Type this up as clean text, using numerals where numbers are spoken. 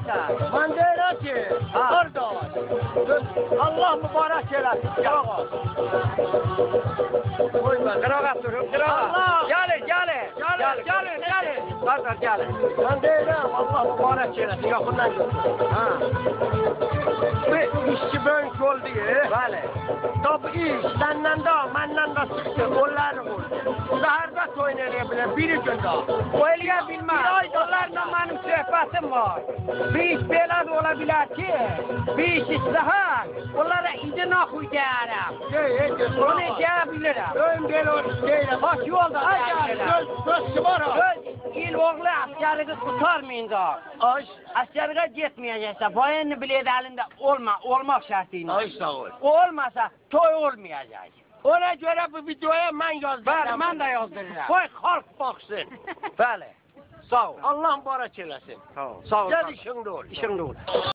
deysən? Ben deyirəm ki, Ha. qardaş, Allah mübarək eləsin. Yavaş. Koyma. Qırağa sürün, qırağa. Allah! Gəlin. Gelin. Qardaş, gəlin. Ben deyirəm Allah mübarək eləsin. Yaxından götür. Ha, Bu işçi böyük oldu ya. bəli. Tabi iş senden de benden de çıktı. Onların oldu. Zahırda oynayabilir biri günde. Öyle bilmem. Onlarla benim söhbətim var. Bir iş belə də ola bilər ki, bir iş islahat, onlara izin oxuy deyərəm. Onu deyə bilirəm. Ön gel o şeyle. Baş yolda Ay deyərəm. söz var ha. Öz il oğlu askerliği tutarmayınca, Ay. askerliğe gitmeyecekse, bayanını bile elinde olmak şartıyla. Ay sağ ol. O olmasa toy olmayacak. Ona göre bu videoya ben yazdım. Bəli, mən də yazdırıram. Koy halk baksın. Bəli. Sağ ol. Allah mübarək eləsin. Sağ ol. Sağ ol. Gel işin doğru. İşin doğru.